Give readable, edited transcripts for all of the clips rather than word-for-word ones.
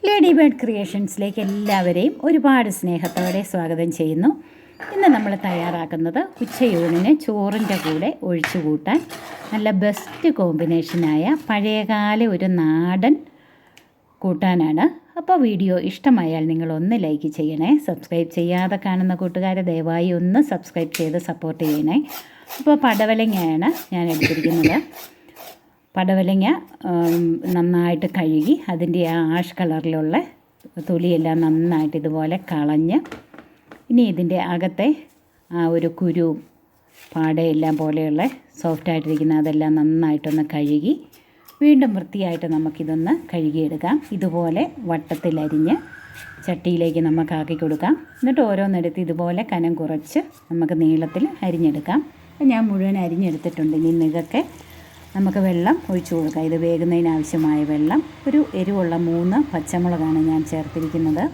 Lady bird ക്രിയേഷൻസിലേക്ക് എല്ലാവരെയും ഒരുപാട് സ്നേഹത്തോടെ സ്വാഗതം ചെയ്യുന്നു. ഇന്ന് നമ്മൾ തയ്യാറാക്കുന്നത് ഉച്ചയൂണിന് ചോറിൻ്റെ കൂടെ ഒഴിച്ചു കൂട്ടാൻ നല്ല ബെസ്റ്റ് കോമ്പിനേഷനായ പഴയകാല ഒരു നാടൻ കൂട്ടാനാണ്. അപ്പോൾ വീഡിയോ ഇഷ്ടമായാൽ നിങ്ങളൊന്ന് ലൈക്ക് ചെയ്യണേ. സബ്സ്ക്രൈബ് ചെയ്യാതെ കാണുന്ന കൂട്ടുകാരെ ദയവായി ഒന്ന് സബ്സ്ക്രൈബ് ചെയ്ത് സപ്പോർട്ട് ചെയ്യണേ. അപ്പോൾ പടവലങ്ങയാണ് ഞാൻ എടുത്തിരിക്കുന്നത്. പടവലങ്ങ നന്നായിട്ട് കഴുകി അതിൻ്റെ ആ ആഷ് കളറിലുള്ള തൊലിയെല്ലാം നന്നായിട്ട് ഇതുപോലെ കളഞ്ഞ് ഇനി ഇതിൻ്റെ അകത്തെ ആ ഒരു കുരുവും പാടയെല്ലാം പോലെയുള്ള സോഫ്റ്റായിട്ടിരിക്കുന്ന അതെല്ലാം നന്നായിട്ടൊന്ന് കഴുകി വീണ്ടും വൃത്തിയായിട്ട് നമുക്കിതൊന്ന് കഴുകിയെടുക്കാം. ഇതുപോലെ വട്ടത്തിലരിഞ്ഞ് ചട്ടിയിലേക്ക് നമുക്ക് ആക്കി കൊടുക്കാം. എന്നിട്ട് ഓരോന്നെടുത്ത് ഇതുപോലെ കനം കുറച്ച് നമുക്ക് നീളത്തിൽ അരിഞ്ഞെടുക്കാം. ഞാൻ മുഴുവൻ അരിഞ്ഞെടുത്തിട്ടുണ്ട്. ഇനി ഇതൊക്കെ നമുക്ക് വെള്ളം ഒഴിച്ചു കൊടുക്കാം. ഇത് വേകുന്നതിനാവശ്യമായ വെള്ളം. ഒരു എരിവുള്ള 3 പച്ചമുളകാണ് ഞാൻ ചേർത്തിരിക്കുന്നത്.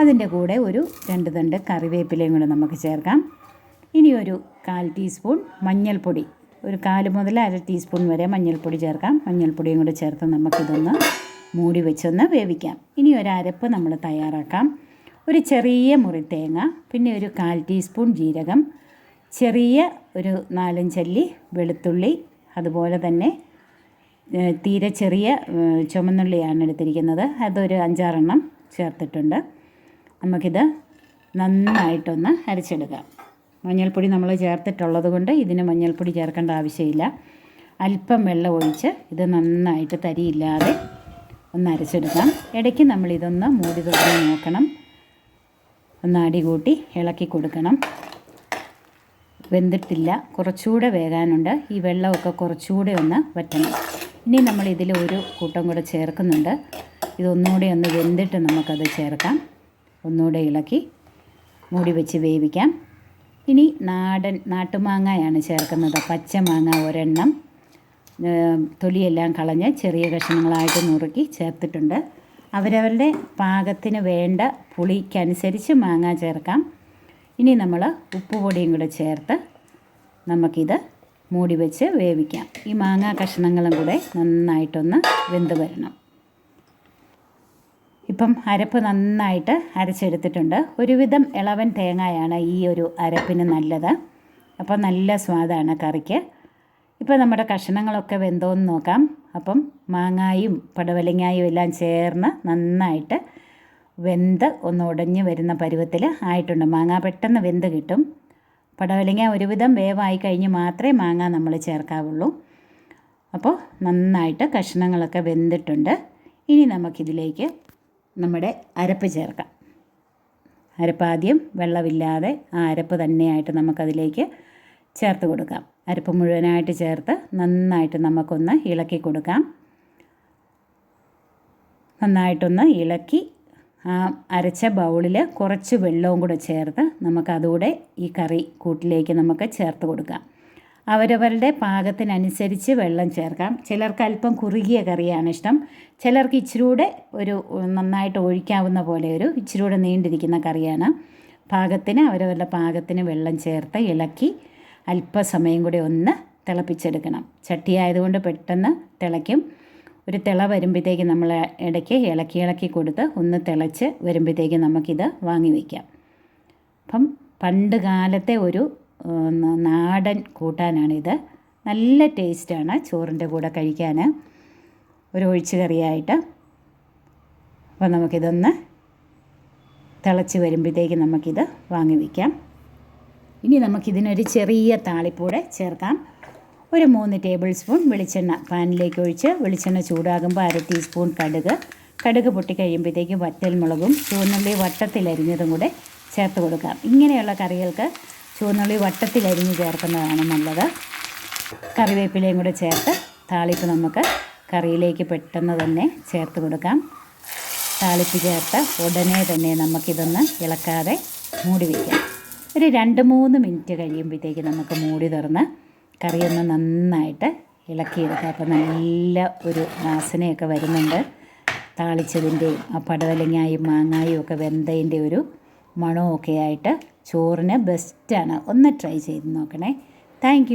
അതിൻ്റെ കൂടെ ഒരു 2 തണ്ട് കറിവേപ്പിലയും കൂടെ നമുക്ക് ചേർക്കാം. ഇനി ഒരു 1/4 ടീസ്പൂൺ മഞ്ഞൾപ്പൊടി, ഒരു 1/4 മുതൽ 1/2 ടീസ്പൂൺ വരെ മഞ്ഞൾപ്പൊടി ചേർക്കാം. മഞ്ഞൾപ്പൊടിയും കൂടെ ചേർത്ത് നമുക്കിതൊന്ന് മൂടി വെച്ചൊന്ന് വേവിക്കാം. ഇനി ഒരു അരപ്പ് നമ്മൾ തയ്യാറാക്കാം. ഒരു ചെറിയ മുറി തേങ്ങ, പിന്നെ ഒരു 1/4 ടീസ്പൂൺ ജീരകം, ചെറിയ ഒരു 4-5 അല്ലി വെളുത്തുള്ളി, അതുപോലെ തന്നെ തീരെ ചെറിയ ചുമന്നുള്ളിയാണ് എടുത്തിരിക്കുന്നത്. അതൊരു 5-6 എണ്ണം ചേർത്തിട്ടുണ്ട്. നമുക്കിത് നന്നായിട്ടൊന്ന് അരച്ചെടുക്കാം. മഞ്ഞൾപ്പൊടി നമ്മൾ ചേർത്തിട്ടുള്ളത് കൊണ്ട് ഇതിന് മഞ്ഞൾപ്പൊടി ചേർക്കേണ്ട ആവശ്യമില്ല. അല്പം വെള്ളം ഒഴിച്ച് ഇത് നന്നായിട്ട് തരിയില്ലാതെ ഒന്ന് അരച്ചെടുക്കാം. ഇടയ്ക്ക് നമ്മളിതൊന്ന് മൂടി തുറന്ന് നോക്കണം. ഒന്ന് അടി കൂട്ടി ഇളക്കി കൊടുക്കണം. വെന്തിട്ടില്ല, കുറച്ചുകൂടെ വേകാനുണ്ട്. ഈ വെള്ളമൊക്കെ കുറച്ചുകൂടെ ഒന്ന് വറ്റണം. ഇനി നമ്മളിതിൽ ഒരു കൂട്ടം കൂടെ ചേർക്കുന്നുണ്ട്. ഇതൊന്നുകൂടെ ഒന്ന് വെന്തിട്ട് നമുക്കത് ചേർക്കാം. ഒന്നുകൂടെ ഇളക്കി മൂടി വെച്ച് വേവിക്കാം. ഇനി നാട്ടുമാങ്ങയാണ് ചേർക്കുന്നത്. പച്ചമാങ്ങ ഒരെണ്ണം തൊലിയെല്ലാം കളഞ്ഞ് ചെറിയ കഷ്ണങ്ങളായിട്ട് നുറുക്കി ചേർത്തിട്ടുണ്ട്. അവരവരുടെ പാകത്തിന് വേണ്ട പുളിക്കനുസരിച്ച് മാങ്ങ ചേർക്കാം. ഇനി നമ്മൾ ഉപ്പുപൊടിയും കൂടെ ചേർത്ത് നമുക്കിത് മൂടി വെച്ച് വേവിക്കാം. ഈ മാങ്ങാ കഷ്ണങ്ങളും കൂടെ നന്നായിട്ടൊന്ന് വെന്ത് വരണം. ഇപ്പം അരപ്പ് നന്നായിട്ട് അരച്ചെടുത്തിട്ടുണ്ട്. ഒരുവിധം ഇളവൻ തേങ്ങയാണ് ഈ ഒരു അരപ്പിന് നല്ലത്. അപ്പം നല്ല സ്വാദാണ് കറിക്ക്. ഇപ്പോൾ നമ്മുടെ കഷ്ണങ്ങളൊക്കെ വെന്തോന്ന് നോക്കാം. അപ്പം മാങ്ങായും പടവലങ്ങായും എല്ലാം ചേർന്ന് നന്നായിട്ട് വെന്ത് ഒന്ന് ഉടഞ്ഞ് വരുന്ന പരുവത്തിൽ ആയിട്ടുണ്ട്. മാങ്ങ പെട്ടെന്ന് വെന്ത് കിട്ടും. പടവലങ്ങ ഒരുവിധം വേവായി കഴിഞ്ഞ് മാത്രമേ മാങ്ങ നമ്മൾ ചേർക്കാവുള്ളൂ. അപ്പോൾ നന്നായിട്ട് കഷ്ണങ്ങളൊക്കെ വെന്തിട്ടുണ്ട്. ഇനി നമുക്കിതിലേക്ക് നമ്മുടെ അരപ്പ് ചേർക്കാം. അരപ്പ് ആദ്യം വെള്ളമില്ലാതെ ആ അരപ്പ് തന്നെയായിട്ട് നമുക്കതിലേക്ക് ചേർത്ത് കൊടുക്കാം. അരപ്പ് മുഴുവനായിട്ട് ചേർത്ത് നന്നായിട്ട് നമുക്കൊന്ന് ഇളക്കി കൊടുക്കാം. നന്നായിട്ടൊന്ന് ഇളക്കി ആ അരച്ച ബൗളിൽ കുറച്ച് വെള്ളവും കൂടെ ചേർത്ത് നമുക്കതുകൂടെ ഈ കറി കൂട്ടിലേക്ക് നമുക്ക് ചേർത്ത് കൊടുക്കാം. അവരവരുടെ പാകത്തിനനുസരിച്ച് വെള്ളം ചേർക്കാം. ചിലർക്ക് അല്പം കുറുകിയ കറിയാണ് ഇഷ്ടം. ചിലർക്ക് ഇച്ചിരൂടെ ഒരു നന്നായിട്ട് ഒഴിക്കാവുന്ന പോലെ ഒരു ഇച്ചിരൂടെ നീണ്ടിരിക്കുന്ന കറിയാണ്. പാകത്തിന് അവരവരുടെ പാകത്തിന് വെള്ളം ചേർത്ത് ഇളക്കി അല്പസമയം കൂടി ഒന്ന് തിളപ്പിച്ചെടുക്കണം. ചട്ടി ആയതുകൊണ്ട് പെട്ടെന്ന് തിളയ്ക്കും. ഒരു തിള വരുമ്പോഴത്തേക്ക് നമ്മൾ ഇടയ്ക്ക് ഇളക്കി കൊടുത്ത് ഒന്ന് തിളച്ച് വരുമ്പോഴത്തേക്ക് നമുക്കിത് വാങ്ങി വയ്ക്കാം. അപ്പം പണ്ട് കാലത്തെ ഒരു നാടൻ കൂട്ടാനാണിത്. നല്ല ടേസ്റ്റാണ് ചോറിൻ്റെ കൂടെ കഴിക്കാൻ, ഒരു ഒഴിച്ച് കറിയായിട്ട്. അപ്പോൾ നമുക്കിതൊന്ന് തിളച്ച് വരുമ്പോഴത്തേക്ക് നമുക്കിത് വാങ്ങി വയ്ക്കാം. ഇനി നമുക്കിതിനൊരു ചെറിയ താളിപ്പൂടെ ചേർക്കാം. ഒരു 3 ടേബിൾ സ്പൂൺ വെളിച്ചെണ്ണ പാനിലേക്ക് ഒഴിച്ച് വെളിച്ചെണ്ണ ചൂടാകുമ്പോൾ 1/2 ടീസ്പൂൺ കടുക് പൊട്ടിക്കഴിയുമ്പോഴത്തേക്ക് വറ്റൽമുളകും ചുവന്നുള്ളി വട്ടത്തിലരിഞ്ഞതും കൂടെ ചേർത്ത് കൊടുക്കാം. ഇങ്ങനെയുള്ള കറികൾക്ക് ചുവന്നുള്ളി വട്ടത്തിലരിഞ്ഞ് ചേർക്കുന്നതാണ് നല്ലത്. കറിവേപ്പിലയും കൂടെ ചേർത്ത് താളിപ്പ് നമുക്ക് കറിയിലേക്ക് പെട്ടെന്ന് തന്നെ ചേർത്ത് കൊടുക്കാം. താളിപ്പ് ചേർത്ത് ഉടനെ തന്നെ നമുക്കിതൊന്ന് ഇളക്കാതെ മൂടി വയ്ക്കാം. ഒരു 2-3 മിനിറ്റ് കഴിയുമ്പോഴത്തേക്ക് നമുക്ക് മൂടി തുറന്ന് കറിയൊന്ന് നന്നായിട്ട് ഇളക്കിയെടുക്കുക. അപ്പോൾ നല്ല ഒരു വാസനയൊക്കെ വരുന്നുണ്ട്. താളിച്ചതിൻ്റെയും ആ പടവലങ്ങായും മാങ്ങായും ഒക്കെ വെന്തതിൻ്റെ ഒരു മണമൊക്കെ ആയിട്ട് ചോറിന് ബെസ്റ്റാണ്. ഒന്ന് ട്രൈ ചെയ്ത് നോക്കണേ. താങ്ക്